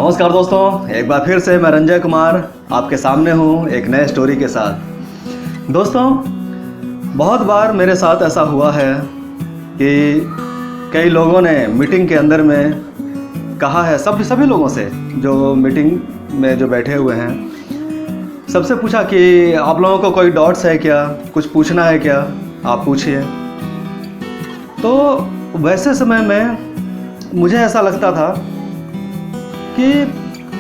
नमस्कार दोस्तों, एक बार फिर से मैं रंजय कुमार आपके सामने हूँ एक नए स्टोरी के साथ। दोस्तों, बहुत बार मेरे साथ ऐसा हुआ है कि कई लोगों ने मीटिंग के अंदर में कहा है, सभी लोगों से जो मीटिंग में जो बैठे हुए हैं, सबसे पूछा कि आप लोगों को कोई डाउट्स है क्या, कुछ पूछना है क्या, आप पूछिए। तो वैसे समय में मुझे ऐसा लगता था कि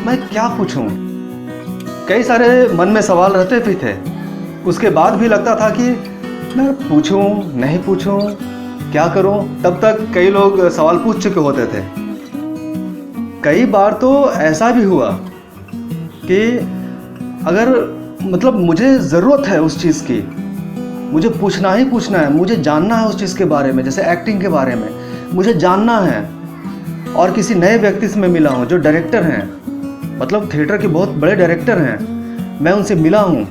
मैं क्या पूछूं। कई सारे मन में सवाल रहते भी थे। उसके बाद भी लगता था कि मैं पूछूं नहीं पूछूं, क्या करूं। तब तक कई लोग सवाल पूछ चुके होते थे। कई बार तो ऐसा भी हुआ कि अगर मुझे ज़रूरत है उस चीज़ की, मुझे पूछना ही पूछना है, मुझे जानना है उस चीज़ के बारे में, जैसे एक्टिंग के बारे में मुझे जानना है, और किसी नए व्यक्ति से मैं मिला हूँ जो डायरेक्टर हैं, थिएटर के बहुत बड़े डायरेक्टर हैं, मैं उनसे मिला हूँ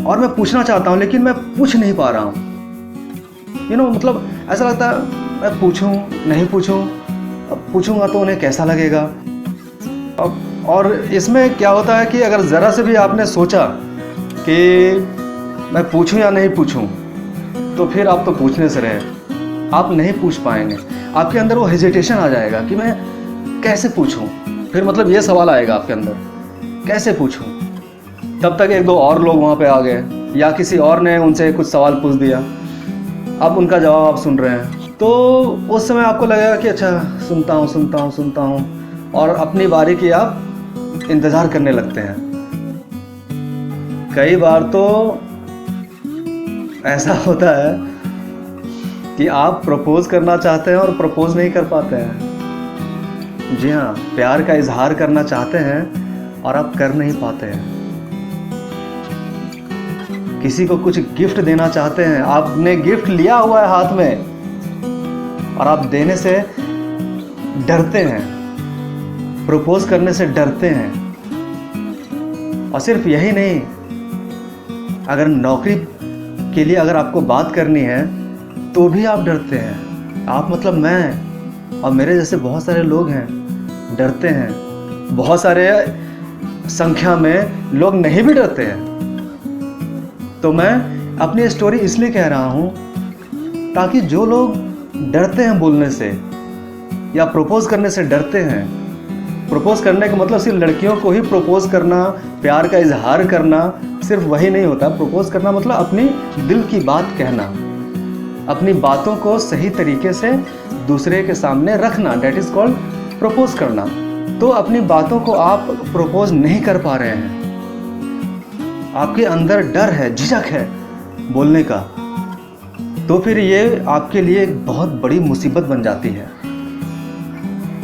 और मैं पूछना चाहता हूँ लेकिन मैं पूछ नहीं पा रहा हूँ। ऐसा लगता है मैं पूछूँ नहीं पूछूँ, अब पूछूँगा तो उन्हें कैसा लगेगा। और इसमें क्या होता है कि अगर ज़रा से भी आपने सोचा कि मैं पूछूँ या नहीं पूछूँ, तो फिर आप तो पूछने से रहे, आप नहीं पूछ पाएंगे। आपके अंदर वो हेजिटेशन आ जाएगा कि मैं कैसे पूछूं। फिर ये सवाल आएगा आपके अंदर, कैसे पूछूं। तब तक एक दो और लोग वहाँ पे आ गए या किसी और ने उनसे कुछ सवाल पूछ दिया, अब उनका जवाब आप सुन रहे हैं, तो उस समय आपको लगेगा कि अच्छा सुनता हूँ और अपनी बारी की आप इंतज़ार करने लगते हैं। कई बार तो ऐसा होता है कि आप प्रपोज करना चाहते हैं और प्रपोज नहीं कर पाते हैं। जी हाँ, प्यार का इजहार करना चाहते हैं और आप कर नहीं पाते हैं। किसी को कुछ गिफ्ट देना चाहते हैं, आपने गिफ्ट लिया हुआ है हाथ में और आप देने से डरते हैं, प्रपोज करने से डरते हैं। और सिर्फ यही नहीं, अगर नौकरी के लिए अगर आपको बात करनी है तो भी आप डरते हैं। आप मैं और मेरे जैसे बहुत सारे लोग हैं, डरते हैं। बहुत सारे संख्या में लोग नहीं भी डरते हैं। तो मैं अपनी स्टोरी इसलिए कह रहा हूँ ताकि जो लोग डरते हैं बोलने से या प्रपोज करने से डरते हैं, प्रपोज करने का मतलब सिर्फ लड़कियों को ही प्रपोज करना, प्यार का इजहार करना सिर्फ वही नहीं होता। प्रपोज करना मतलब अपनी दिल की बात कहना, अपनी बातों को सही तरीके से दूसरे के सामने रखना, डेट इज़ कॉल्ड प्रपोज करना। तो अपनी बातों को आप प्रपोज नहीं कर पा रहे हैं, आपके अंदर डर है, झिझक है बोलने का, तो फिर ये आपके लिए एक बहुत बड़ी मुसीबत बन जाती है।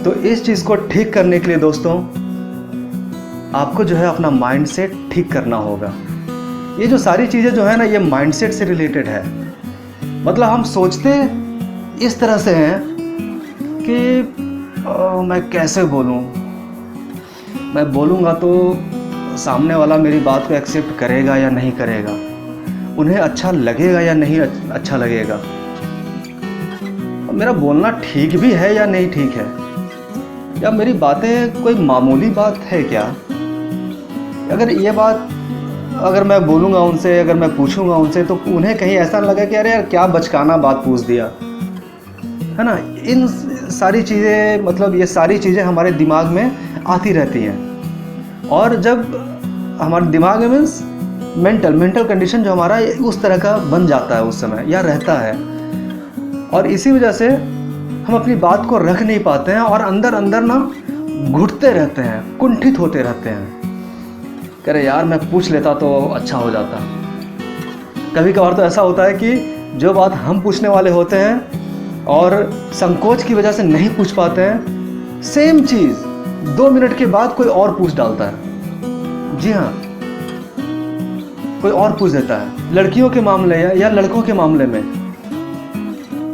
तो इस चीज़ को ठीक करने के लिए दोस्तों, आपको जो है अपना माइंडसेट ठीक करना होगा। ये जो सारी चीज़ें जो है ना, ये माइंडसेट से रिलेटेड है। हम सोचते इस तरह से हैं कि मैं कैसे बोलूं, मैं बोलूँगा तो सामने वाला मेरी बात को एक्सेप्ट करेगा या नहीं करेगा, उन्हें अच्छा लगेगा या नहीं अच्छा लगेगा, मेरा बोलना ठीक भी है या नहीं ठीक है, या मेरी बातें कोई मामूली बात है क्या। अगर मैं बोलूँगा उनसे, अगर मैं पूछूंगा उनसे, तो उन्हें कहीं ऐसा लगे कि अरे यार क्या बचकाना बात पूछ दिया, है ना। इन सारी चीज़ें ये सारी चीज़ें हमारे दिमाग में आती रहती हैं। और जब हमारे दिमाग में मीन्स मेंटल कंडीशन जो हमारा उस तरह का बन जाता है उस समय या रहता है, और इसी वजह से हम अपनी बात को रख नहीं पाते हैं और अंदर ना घुटते रहते हैं, कुंठित होते रहते हैं। अरे यार मैं पूछ लेता तो अच्छा हो जाता। कभी कभार तो ऐसा होता है कि जो बात हम पूछने वाले होते हैं और संकोच की वजह से नहीं पूछ पाते हैं, सेम चीज़ 2 मिनट के बाद कोई और पूछ डालता है। जी हाँ, कोई और पूछ देता है। लड़कियों के मामले या लड़कों के मामले में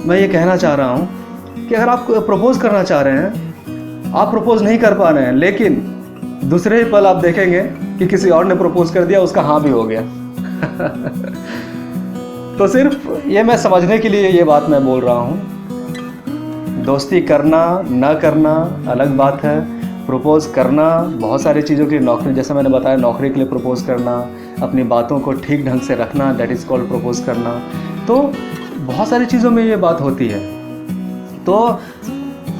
मैं ये कहना चाह रहा हूँ कि अगर आप प्रपोज करना चाह रहे हैं, आप प्रपोज नहीं कर पा रहे हैं, लेकिन दूसरे ही पल आप देखेंगे कि किसी और ने प्रपोज कर दिया, उसका हाँ भी हो गया। तो सिर्फ ये मैं समझने के लिए ये बात मैं बोल रहा हूँ। दोस्ती करना ना करना अलग बात है, प्रपोज़ करना बहुत सारी चीज़ों के लिए, नौकरी जैसे मैंने बताया, नौकरी के लिए प्रपोज़ करना, अपनी बातों को ठीक ढंग से रखना, दैट इज़ कॉल्ड प्रपोज़ करना। तो बहुत सारी चीज़ों में ये बात होती है। तो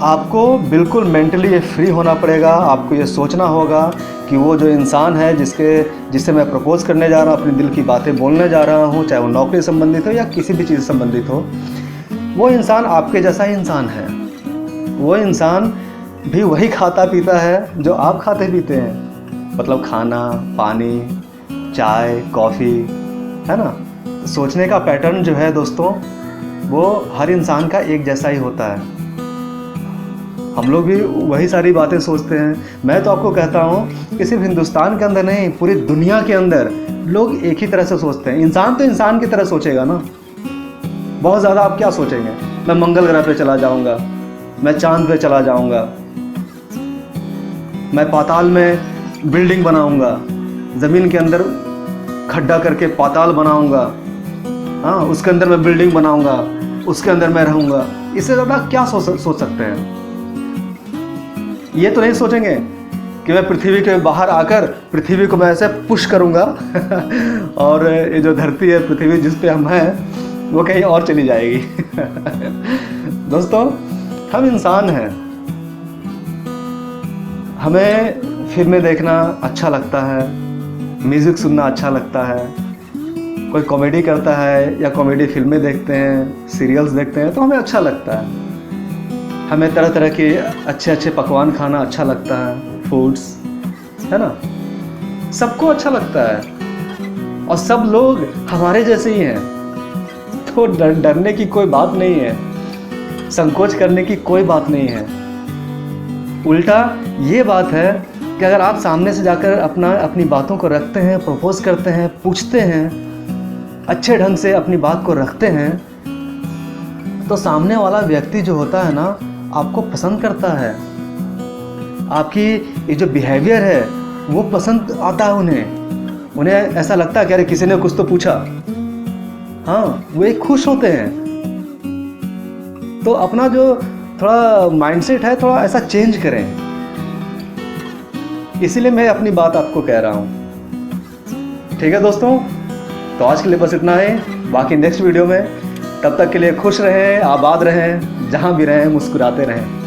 आपको बिल्कुल मेंटली फ्री होना पड़ेगा। आपको ये सोचना होगा कि वो जो इंसान है जिससे मैं प्रपोज़ करने जा रहा हूँ, अपनी दिल की बातें बोलने जा रहा हूँ, चाहे वो नौकरी संबंधित हो या किसी भी चीज़ संबंधित हो, वो इंसान आपके जैसा ही इंसान है। वो इंसान भी वही खाता पीता है जो आप खाते पीते हैं, मतलब खाना, पानी, चाय, कॉफ़ी, है ना। सोचने का पैटर्न जो है दोस्तों, वो हर इंसान का एक जैसा ही होता है। हम लोग भी वही सारी बातें सोचते हैं। मैं तो आपको कहता हूँ कि सिर्फ हिंदुस्तान के अंदर नहीं, पूरी दुनिया के अंदर लोग एक ही तरह से सोचते हैं। इंसान तो इंसान की तरह सोचेगा ना। बहुत ज़्यादा आप क्या सोचेंगे, मैं मंगल ग्रह पे चला जाऊँगा, मैं चांद पे चला जाऊँगा, मैं पाताल में बिल्डिंग बनाऊँगा, ज़मीन के अंदर खड्डा करके पाताल बनाऊँगा, हाँ, उसके अंदर मैं बिल्डिंग बनाऊँगा, उसके अंदर मैं रहूँगा। इससे ज़्यादा क्या सोच सकते हैं। ये तो नहीं सोचेंगे कि मैं पृथ्वी के बाहर आकर पृथ्वी को मैं ऐसे पुश करूँगा और ये जो धरती है, पृथ्वी जिस पे हम हैं, वो कहीं और चली जाएगी। दोस्तों, हम इंसान हैं। हमें फिल्में देखना अच्छा लगता है, म्यूज़िक सुनना अच्छा लगता है, कोई कॉमेडी करता है या कॉमेडी फिल्में देखते हैं, सीरियल्स देखते हैं तो हमें अच्छा लगता है। हमें तरह तरह के अच्छे अच्छे पकवान खाना अच्छा लगता है, फूड्स, है ना। सबको अच्छा लगता है और सब लोग हमारे जैसे ही हैं। तो डरने की कोई बात नहीं है, संकोच करने की कोई बात नहीं है। उल्टा ये बात है कि अगर आप सामने से जाकर अपनी बातों को रखते हैं, प्रपोज करते हैं, पूछते हैं, अच्छे ढंग से अपनी बात को रखते हैं, तो सामने वाला व्यक्ति जो होता है ना, आपको पसंद करता है। आपकी ये जो बिहेवियर है वो पसंद आता है उन्हें ऐसा लगता है कि अरे किसी ने कुछ तो पूछा, हाँ, वो एक खुश होते हैं। तो अपना जो थोड़ा माइंडसेट है, थोड़ा ऐसा चेंज करें। इसीलिए मैं अपनी बात आपको कह रहा हूँ। ठीक है दोस्तों, तो आज के लिए बस इतना ही। बाकी नेक्स्ट वीडियो में, तब तक के लिए खुश रहें, आबाद रहें, जहाँ भी रहें मुस्कुराते रहें।